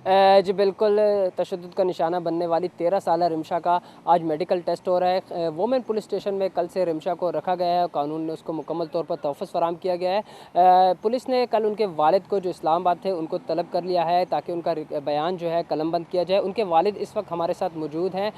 जी बिल्कुल, तशद्दुद का निशाना बनने वाली 13 साला रिमशा का आज मेडिकल टेस्ट हो रहा है। वोमेन पुलिस स्टेशन में कल से रिमशा को रखा गया है और कानून ने उसको मुकम्मल तौर पर तोहफ़्फ़ फराहम किया गया है। पुलिस ने कल उनके वालिद को, जो इस्लामाबाद थे, उनको तलब कर लिया है ताकि उनका बयान जो है कलमबंद किया जाए। उनके वालिद इस वक्त हमारे साथ मौजूद हैं।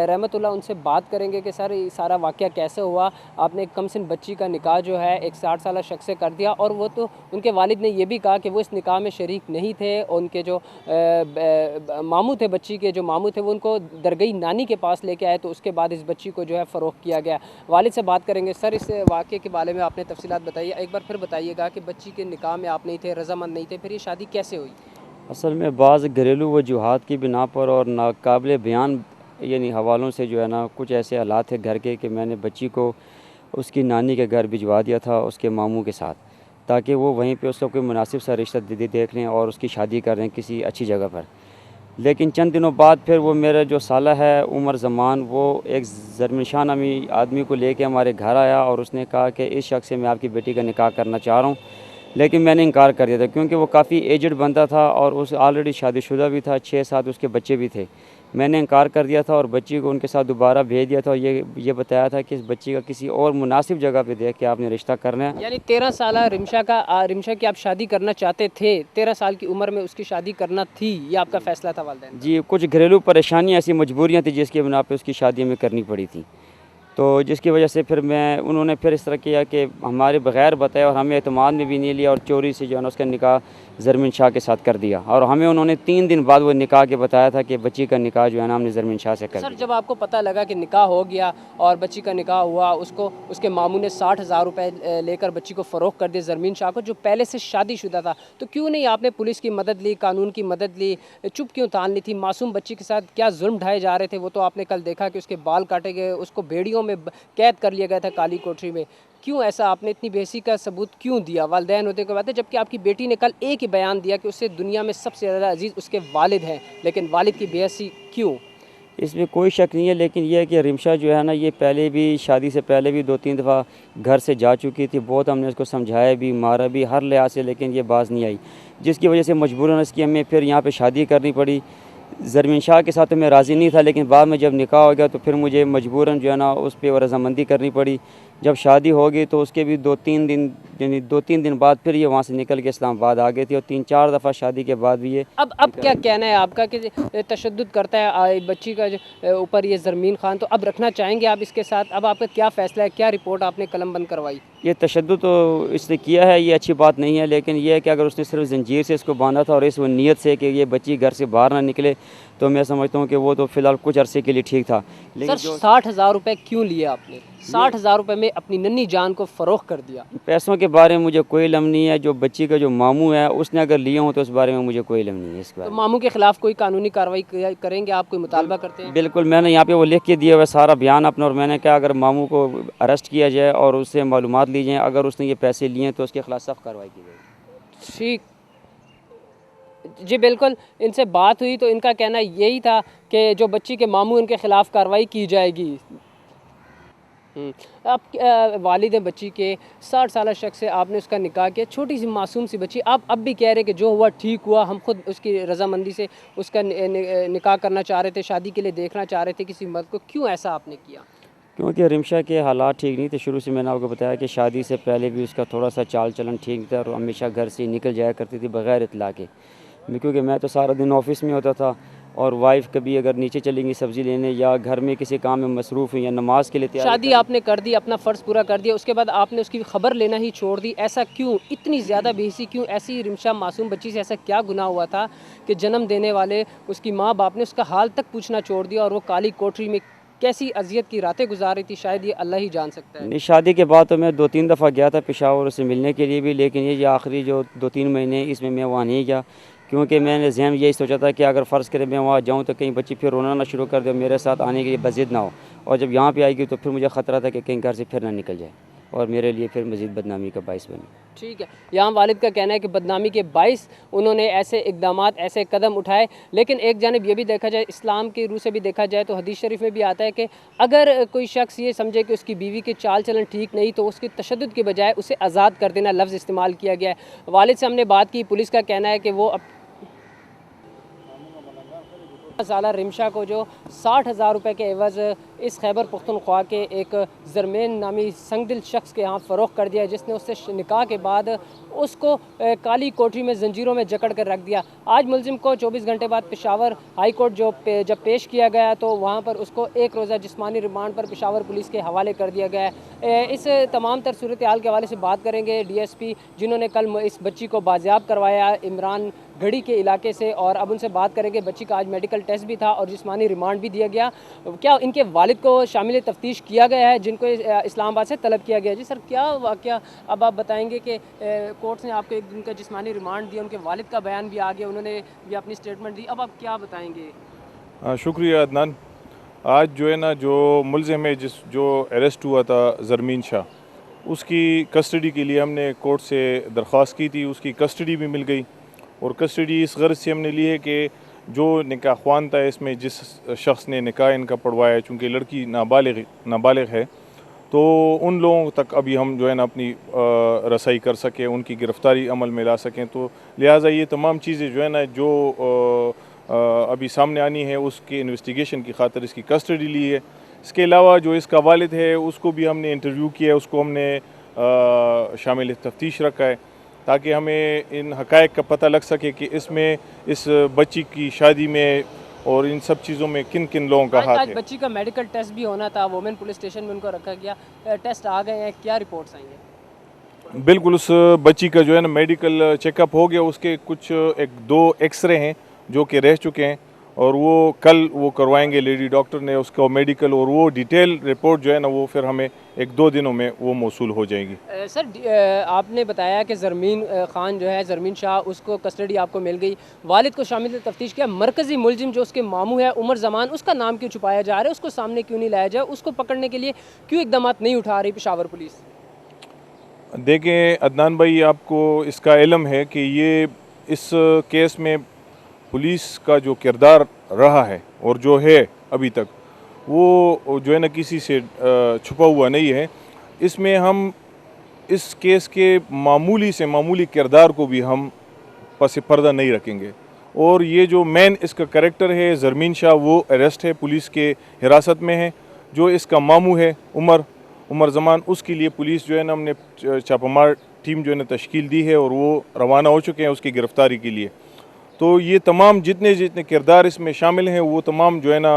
रहमतुल्लाह उनसे बात करेंगे कि सर ये सारा वाक़या कैसे हुआ, आपने एक कमसिन बच्ची का निकाह जो है एक 60 साला शख्स से कर दिया, और वो तो उनके वालिद ने ये भी कहा कि वो इस निकाह में शरीक नहीं थे। उनके जो मामू थे, बच्ची के जो मामू थे, वो उनको दरगई नानी के पास लेके आए, तो उसके बाद इस बच्ची को जो है फ़रोख्त किया गया। वालिद से बात करेंगे। सर, इस वाक़े के बारे में आपने तफसीलात बताइए, एक बार फिर बताइएगा कि बच्ची के निकाह में आप नहीं थे, रज़ामंद नहीं थे, फिर ये शादी कैसे हुई? असल में बाज़ घरेलू वजूहात की बिना पर और नाकाबिल बयान यानी हवालों से जो है ना, कुछ ऐसे हालात थे घर के कि मैंने बच्ची को उसकी नानी के घर भिजवा दिया था उसके मामू के साथ, ताकि वो वहीं पे उसका कोई मुनासिब सा रिश्ता देख लें और उसकी शादी कर लें किसी अच्छी जगह पर। लेकिन चंद दिनों बाद फिर वो मेरा जो साला है उमर ज़मान, वो एक ज़रमिशान नामी आदमी को लेके हमारे घर आया और उसने कहा कि इस शख्स से मैं आपकी बेटी का निकाह करना चाह रहा हूँ। लेकिन मैंने इनकार कर दिया था क्योंकि वो काफ़ी एजड बंदा था और उस ऑलरेडी शादीशुदा भी था, 6-7 उसके बच्चे भी थे। मैंने इनकार कर दिया था और बच्ची को उनके साथ दोबारा भेज दिया था और ये बताया था कि इस बच्ची का किसी और मुनासिब जगह पे देख के आपने रिश्ता करना है। यानी 13 साला रिमशा की आप शादी करना चाहते थे, 13 साल की उम्र में उसकी शादी करना थी, ये आपका फ़ैसला था वालिदैन का? जी, कुछ घरेलू परेशानियाँ, ऐसी मजबूरियाँ थी जिसकी बिना पे उसकी शादी हमें करनी पड़ी थी। तो जिसकी वजह से फिर उन्होंने फिर इस तरह किया कि हमारे बग़ैर बताए और हमें एतमाद में भी नहीं लिया और चोरी से जो है ना उसका निकाह ज़रमीन शाह के साथ कर दिया, और हमें उन्होंने 3 दिन बाद वो निकाह के बताया था कि बच्ची का निकाह जो है ना हमने ज़रमीन शाह से कर सर, दिया। जब आपको पता लगा कि निकाह हो गया और बच्ची का निकाह हुआ, उसको उसके मामू ने 60,000 रुपए लेकर बच्ची को फ़रोख्त कर दिया ज़रमीन शाह को, जो पहले से शादीशुदा था, तो क्यों नहीं आपने पुलिस की मदद ली, कानून की मदद ली, चुप क्यों तान ली थी? मासूम बच्ची के साथ क्या जुल्म ढाए जा रहे थे, वो तो आपने कल देखा कि उसके बाल काटे गए, उसको भेड़ियों में कैद कर लिया गया था काली कोठरी में। क्यों ऐसा आपने इतनी बेहसी का सबूत क्यों दिया वालिदैन होते के बाद? जबकि आपकी बेटी ने कल एक ही बयान दिया कि उसे दुनिया में सबसे ज़्यादा अजीज़ उसके वालिद हैं, लेकिन वालिद की बेहसी क्यों? इसमें कोई शक नहीं है, लेकिन यह है कि रिमशा जो है ना, ये पहले भी शादी से पहले भी 2-3 दफ़ा घर से जा चुकी थी। बहुत हमने उसको समझाया भी, मारा भी, हर लिहाज से, लेकिन ये बाज़ नहीं आई, जिसकी वजह से मजबूरन इसकी हमें फिर यहाँ पे शादी करनी पड़ी। ज़रमीन शाह के साथ तो मैं राज़ी नहीं था, लेकिन बाद में जब निकाह हो गया तो फिर मुझे मजबूरन जो है ना उस पर रज़ामंदी करनी पड़ी। जब शादी हो गई तो उसके भी 2-3 दिन, यानी 2-3 दिन बाद फिर ये वहाँ से निकल के इस्लामाबाद आ गई थी और 3-4 दफ़ा शादी के बाद भी ये अब क्या कहना है आपका कि तशद्दुद करता है बच्ची का ऊपर ये ज़रमीन खान, तो अब रखना चाहेंगे आप इसके साथ? अब आपका क्या फ़ैसला है, क्या रिपोर्ट आपने कलमबंद करवाई? ये तशद्दुद तो इसने किया है, ये अच्छी बात नहीं है, लेकिन ये है कि अगर उसने सिर्फ ज़ंजीर से इसको बांधा था और इस नीयत से कि ये बच्ची घर से बाहर ना निकले, तो मैं समझता हूँ कि वो तो फ़िलहाल कुछ अरसे के लिए ठीक था। लेकिन सर, जो 60,000 रुपये क्यों लिए आपने? 60,000 रुपये में अपनी नन्ही जान को फ़रोख्त कर दिया। पैसों के बारे में मुझे कोई इल्म नहीं है, जो बच्ची का जो मामू है उसने अगर लिए हों तो उस बारे में मुझे कोई इल्म नहीं है इसके तो बारे में। मामू के खिलाफ कोई कानूनी कार्रवाई करेंगे आप, कोई मुतालबा करते हैं? बिल्कुल, मैंने यहाँ पे वो लिख के दिया हुआ है सारा बयान अपना, और मैंने कहा अगर मामू को अरेस्ट किया जाए और उससे मालूमात ली जाएँ, अगर उसने ये पैसे लिए हैं तो उसके खिलाफ सख्त कार्रवाई की जाएगी। ठीक। जी बिल्कुल, इनसे बात हुई तो इनका कहना यही था कि जो बच्ची के मामू, उनके खिलाफ कार्रवाई की जाएगी। अब वालिद हैं बच्ची के, 60 साला शख्स से आपने उसका निकाह किया, छोटी सी मासूम सी बच्ची, आप अब भी कह रहे कि जो हुआ ठीक हुआ, हम खुद उसकी रज़ामंदी से उसका निकाह करना चाह रहे थे, शादी के लिए देखना चाह रहे थे किसी मर्द को, क्यों ऐसा आपने किया? क्योंकि रिमशा के हालात ठीक नहीं थे शुरू से। मैंने आपको बताया कि शादी से पहले भी उसका थोड़ा सा चाल चलन ठीक था और हमेशा घर से निकल जाया करती थी बग़ैर इत्तला के। क्योंकि मैं तो सारा दिन ऑफिस में होता था और वाइफ़ कभी अगर नीचे चलेंगी सब्ज़ी लेने या घर में किसी काम में मसरूफ़ हुई या नमाज के लिए तैयारी शादी आपने कर दी, अपना फ़र्ज़ पूरा कर दिया, उसके बाद आपने उसकी खबर लेना ही छोड़ दी, ऐसा क्यों? इतनी ज़्यादा बेहिसी क्यों? ऐसी रिमशा मासूम बच्ची से ऐसा क्या गुनाह हुआ था कि जन्म देने वाले उसकी माँ बाप ने उसका हाल तक पूछना छोड़ दिया, और वो काली कोठरी में कैसी अज़ियत की रातें गुजार रही थी, शायद ये अल्लाह ही जान सकता है। नहीं, शादी के बाद तो मैं 2-3 दफ़ा गया था पेशावर उससे मिलने के लिए भी, लेकिन ये आखिरी जो 2-3 महीने इसमें मैं वहाँ नहीं गया, क्योंकि मैंने ज़हन यही सोचा था कि अगर फ़र्ज़ करें मैं वहाँ जाऊँ तो कहीं बच्ची फिर रोना ना शुरू कर दे, मेरे साथ आने के लिए बज़िद ना हो, और जब यहाँ पे आएगी तो फिर मुझे ख़तरा था कि कहीं घर से फिर ना निकल जाए और मेरे लिए फिर मज़ीद बदनामी का बाइस बने। ठीक है, यहाँ वालिद का कहना है कि बदनामी के बाइस उन्होंने ऐसे इक़दामात, ऐसे कदम उठाए, लेकिन एक जानिब ये भी देखा जाए, इस्लाम की रूह से भी देखा जाए तो हदीस शरीफ में भी आता है कि अगर कोई शख्स ये समझे कि उसकी बीवी के चाल चलन ठीक नहीं, तो उसकी तशद्दुद के बजाय उसे आज़ाद कर देना लफ्ज़ इस्तेमाल किया गया है। वालिद से हमने बात की, पुलिस का कहना है कि वो साला रिमशा को जो 60,000 रुपये के एवज़ इस खैबर पख्तूनख्वा के एक ज़रमैन नामी संगदिल शख्स के यहाँ फ़रोख्त कर दिया, जिसने उससे निकाह के बाद उसको काली कोठरी में जंजीरों में जकड़ कर रख दिया। आज मुलजिम को 24 घंटे बाद पेशावर हाई कोर्ट जब पेश किया गया तो वहाँ पर उसको एक रोज़ा जिस्मानी रिमांड पर पेशावर पुलिस के हवाले कर दिया गया है। इस तमाम तर सूरत हाल के हवाले से बात करेंगे DSP जिन्होंने कल इस बच्ची को बाजियाब करवाया इमरान गढ़ी के इलाके से, और अब उनसे बात करेंगे। बच्ची का आज मेडिकल टेस्ट भी था और जिस्मानी रिमांड भी दिया गया। क्या इनके वालिद को शामिल तफ्तीश किया गया है जिनको इस्लामाबाद से तलब किया गया? जी सर, क्या वाक़या अब आप बताएंगे कि कोर्ट ने आपको एक दिन का जिस्मानी रिमांड दिया, उनके वालिद का बयान भी आ गया, उन्होंने भी अपनी स्टेटमेंट दी, अब आप क्या बताएंगे? शुक्रिया अदनान। आज जो है ना, जो मुलज़िम है जो अरेस्ट हुआ था ज़रमीन शाह, उसकी कस्टडी के लिए हमने कोर्ट से दरख्वास्त की थी। उसकी कस्टडी भी मिल गई, और कस्टडी इस गर्ज से हमने ली है कि जो निकाह ख्वान था, इसमें जिस शख्स ने निकाह इनका पढ़वाया, चूँकि लड़की नाबालिग है, तो उन लोगों तक अभी हम जो है ना अपनी रसाई कर सकें, उनकी गिरफ़्तारी अमल में ला सकें। तो लिहाजा ये तमाम चीज़ें जो है ना, जो अभी सामने आनी है, उसकी इन्वेस्टिगेशन की खातिर इसकी कस्टडी ली है। इसके अलावा जो इसका वालिद है, उसको भी हमने इंटरव्यू किया, उसको हमने शामिल तफ्तीश रखा है, ताकि हमें इन हक़ाइक़ का पता लग सके कि इसमें इस बच्ची की शादी में और इन सब चीज़ों में किन किन लोगों का हाथ है। बच्ची का मेडिकल टेस्ट भी होना था, वोमेन पुलिस स्टेशन में उनको रखा गया, टेस्ट आ गए हैं, क्या रिपोर्ट्स आई हैं? बिल्कुल, उस बच्ची का जो है ना मेडिकल चेकअप हो गया। उसके कुछ 1-2 एक्सरे हैं जो कि रह चुके हैं, और वो कल वो करवाएंगे लेडी डॉक्टर ने उसका मेडिकल, और वो डिटेल रिपोर्ट जो है ना वो फिर हमें 1-2 दिनों में वो मौसूल हो जाएगी। सर, आपने बताया कि ज़रमीन ख़ान जो है, ज़रमीन शाह, उसको कस्टडी आपको मिल गई, वालिद को शामिल तफ्तीश किया। मरकज़ी मुलजिम जो उसके मामू है उमर ज़मान, उसका नाम क्यों छुपाया जा रहा है? उसको सामने क्यों नहीं लाया जाए? उसको पकड़ने के लिए क्यों इक़दाम नहीं उठा रही पेशावर पुलिस? देखें अदनान भाई, आपको इसका इल्म है कि ये इस केस में पुलिस का जो किरदार रहा है और जो है अभी तक, वो जो है ना किसी से छुपा हुआ नहीं है। इसमें हम इस केस के मामूली से मामूली किरदार को भी हम पस पर्दा नहीं रखेंगे। और ये जो मेन इसका करैक्टर है ज़रमीन शाह, वो अरेस्ट है, पुलिस के हिरासत में है। जो इसका मामू है उमर ज़मान, उसके लिए पुलिस जो है ना, हमने छापामार टीम जो है ना तश्कील दी है, और वो रवाना हो चुके हैं उसकी गिरफ़्तारी के लिए। तो ये तमाम जितने किरदार इसमें शामिल हैं, वो तमाम जो है ना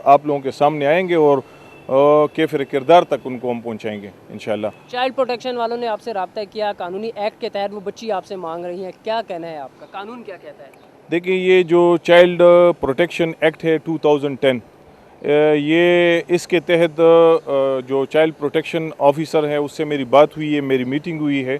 आप लोगों के सामने आएंगे, और कैफ़िर किरदार तक उनको हम पहुंचाएंगे इंशाल्लाह। चाइल्ड प्रोटेक्शन वालों ने आपसे रब्ता किया, कानूनी एक्ट के तहत वो बच्ची आपसे मांग रही है, क्या कहना है आपका? कानून क्या कहता है? देखिए, ये जो चाइल्ड प्रोटेक्शन एक्ट है 2010, ये इसके तहत जो चाइल्ड प्रोटेक्शन ऑफिसर है उससे मेरी बात हुई है, मेरी मीटिंग हुई है,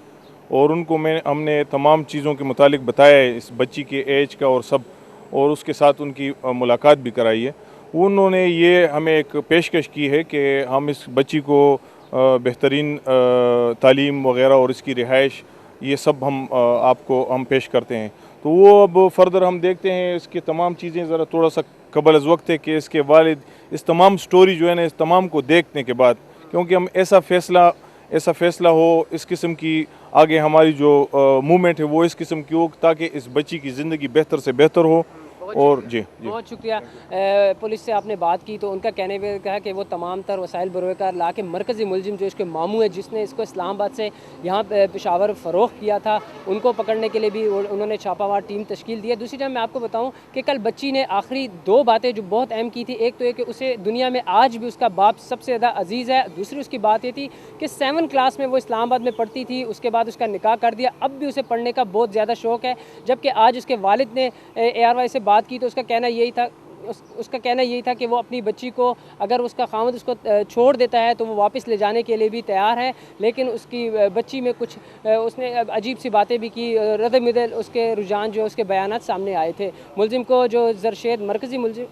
और उनको हमने तमाम चीज़ों के मुतालिक बताया है, इस बच्ची के एज का और सब, और उसके साथ उनकी मुलाकात भी कराई है। उन्होंने ये हमें एक पेशकश की है कि हम इस बच्ची को बेहतरीन तालीम वग़ैरह और इसकी रिहाइश, ये सब आपको हम पेश करते हैं। तो वो अब फर्दर हम देखते हैं, इसकी तमाम चीज़ें ज़रा थोड़ा सा कबल अज़ वक्त है कि इसके वालिद इस तमाम स्टोरी जो है ना, इस तमाम को देखने के बाद, क्योंकि हम ऐसा फ़ैसला हो, इस किस्म की आगे हमारी जो मूवमेंट है वो इस किस्म की हो, ताकि इस बच्ची की ज़िंदगी बेहतर से बेहतर हो। और जी बहुत शुक्रिया। पुलिस से आपने बात की तो उनका कहने में कहा कि वो तमाम तर वसाइल बरोकार ला के मरकज़ी मुलजिम जो इसके मामू है, जिसने इसको इस्लामाबाद से यहाँ पेशावर फ़रोख्त किया था, उनको पकड़ने के लिए भी उन्होंने छापामार टीम तश्कील दी है। दूसरी टाइम मैं आपको बताऊँ कि कल बच्ची ने आखिरी 2 बातें जो बहुत अहम की थी। एक तो ये कि उसे दुनिया में आज भी उसका बाप सबसे ज़्यादा अजीज़ है। दूसरी उसकी बात ये थी कि 7 क्लास में वो इस्लामाबाद में पढ़ती थी, उसके बाद उसका निकाह कर दिया, अब भी उसे पढ़ने का बहुत ज़्यादा शौक़ है। जबकि आज उसके वालिद ने ARY से बात की तो उसका कहना यही था कि वो अपनी बच्ची को, अगर उसका खामद उसको छोड़ देता है तो वो वापस ले जाने के लिए भी तैयार है, लेकिन उसकी बच्ची में कुछ उसने अजीब सी बातें भी की, रद्द-ए-बदल उसके रुझान जो उसके बयानात सामने आए थे। मुलजिम को जो जरशेद मरकज़ी मुलजिम